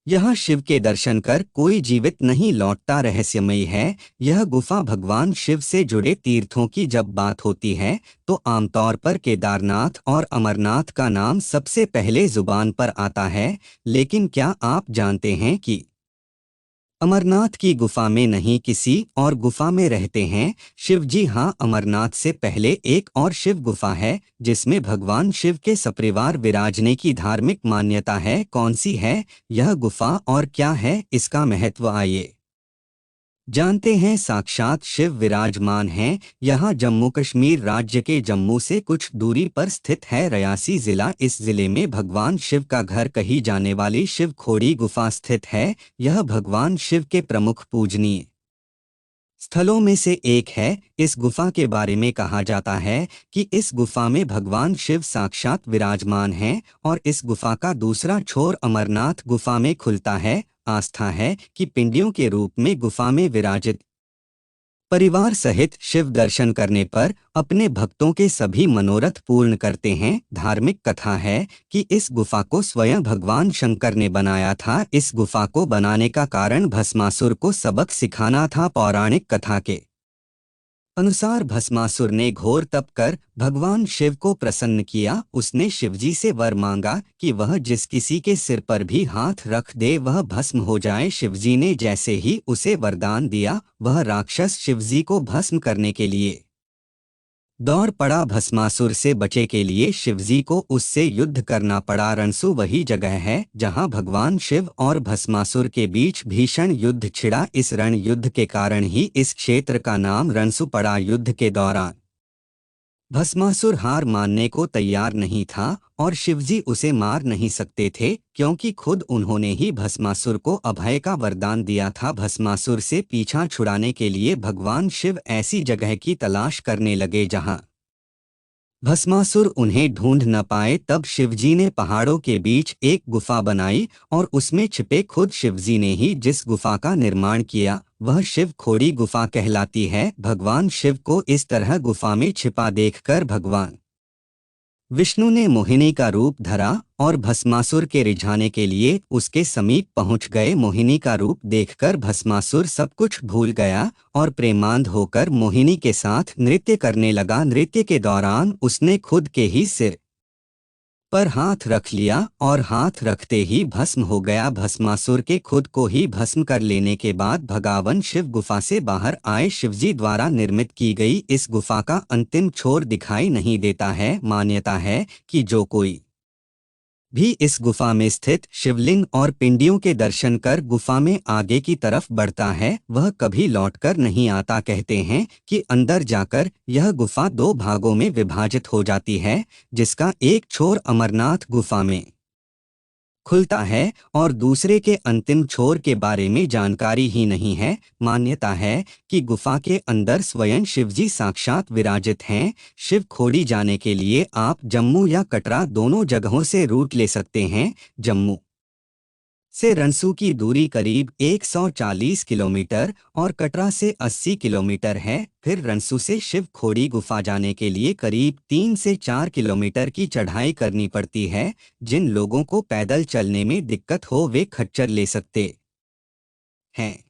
यह शिव के दर्शन कर कोई जीवित नहीं लौटता रहस्यमयी है। यह गुफा भगवान शिव से जुड़े तीर्थों की जब बात होती है तो आमतौर पर केदारनाथ और अमरनाथ का नाम सबसे पहले जुबान पर आता है। लेकिन क्या आप जानते हैं कि अमरनाथ की गुफा में नहीं किसी और गुफा में रहते हैं शिव जी? हाँ, अमरनाथ से पहले एक और शिव गुफा है जिसमें भगवान शिव के सपरिवार विराजने की धार्मिक मान्यता है। कौन सी है यह गुफा और क्या है इसका महत्व, आइए जानते हैं। साक्षात शिव विराजमान हैं। यहाँ जम्मू कश्मीर राज्य के जम्मू से कुछ दूरी पर स्थित है रियासी जिला। इस जिले में भगवान शिव का घर कही जाने वाली शिव खोड़ी गुफा स्थित है। यह भगवान शिव के प्रमुख पूजनीय स्थलों में से एक है। इस गुफा के बारे में कहा जाता है कि इस गुफा में भगवान शिव साक्षात विराजमान हैं और इस गुफा का दूसरा छोर अमरनाथ गुफा में खुलता है। आस्था है कि पिंडियों के रूप में गुफा में विराजित परिवार सहित शिव दर्शन करने पर अपने भक्तों के सभी मनोरथ पूर्ण करते हैं। धार्मिक कथा है कि इस गुफा को स्वयं भगवान शंकर ने बनाया था। इस गुफा को बनाने का कारण भस्मासुर को सबक सिखाना था। पौराणिक कथा के अनुसार भस्मासुर ने घोर तप कर भगवान शिव को प्रसन्न किया। उसने शिवजी से वर मांगा कि वह जिस किसी के सिर पर भी हाथ रख दे वह भस्म हो जाए। शिवजी ने जैसे ही उसे वरदान दिया वह राक्षस शिवजी को भस्म करने के लिए दौड़ पड़ा। भस्मासुर से बचे के लिए शिवजी को उससे युद्ध करना पड़ा। रणसु वही जगह है जहां भगवान शिव और भस्मासुर के बीच भीषण युद्ध छिड़ा। इस रण युद्ध के कारण ही इस क्षेत्र का नाम रणसु पड़ा। युद्ध के दौरान भस्मासुर हार मानने को तैयार नहीं था और शिवजी उसे मार नहीं सकते थे क्योंकि खुद उन्होंने ही भस्मासुर को अभय का वरदान दिया था। भस्मासुर से पीछा छुड़ाने के लिए भगवान शिव ऐसी जगह की तलाश करने लगे जहां भस्मासुर उन्हें ढूंढ न पाए। तब शिवजी ने पहाड़ों के बीच एक गुफा बनाई और उसमें छिपे खुद शिवजी ने ही जिस गुफा का निर्माण किया वह शिव खोड़ी गुफा कहलाती है। भगवान शिव को इस तरह गुफा में छिपा देखकर भगवान विष्णु ने मोहिनी का रूप धरा और भस्मासुर के रिझाने के लिए उसके समीप पहुंच गए। मोहिनी का रूप देखकर भस्मासुर सब कुछ भूल गया और प्रेमांध होकर मोहिनी के साथ नृत्य करने लगा। नृत्य के दौरान उसने खुद के ही सिर पर हाथ रख लिया और हाथ रखते ही भस्म हो गया। भस्मासुर के खुद को ही भस्म कर लेने के बाद भगवान शिव गुफा से बाहर आए। शिवजी द्वारा निर्मित की गई इस गुफा का अंतिम छोर दिखाई नहीं देता है। मान्यता है कि जो कोई भी इस गुफा में स्थित शिवलिंग और पिंडियों के दर्शन कर गुफा में आगे की तरफ बढ़ता है वह कभी लौटकर नहीं आता। कहते हैं कि अंदर जाकर यह गुफा दो भागों में विभाजित हो जाती है जिसका एक छोर अमरनाथ गुफा में खुलता है और दूसरे के अंतिम छोर के बारे में जानकारी ही नहीं है। मान्यता है कि गुफा के अंदर स्वयं शिवजी साक्षात विराजित हैं। शिव खोड़ी जाने के लिए आप जम्मू या कटरा दोनों जगहों से रूट ले सकते हैं। जम्मू से रणसू की दूरी करीब 140 किलोमीटर और कटरा से 80 किलोमीटर है। फिर रणसू से शिव खोड़ी गुफा जाने के लिए करीब 3 से 4 किलोमीटर की चढ़ाई करनी पड़ती है। जिन लोगों को पैदल चलने में दिक्कत हो वे खच्चर ले सकते हैं।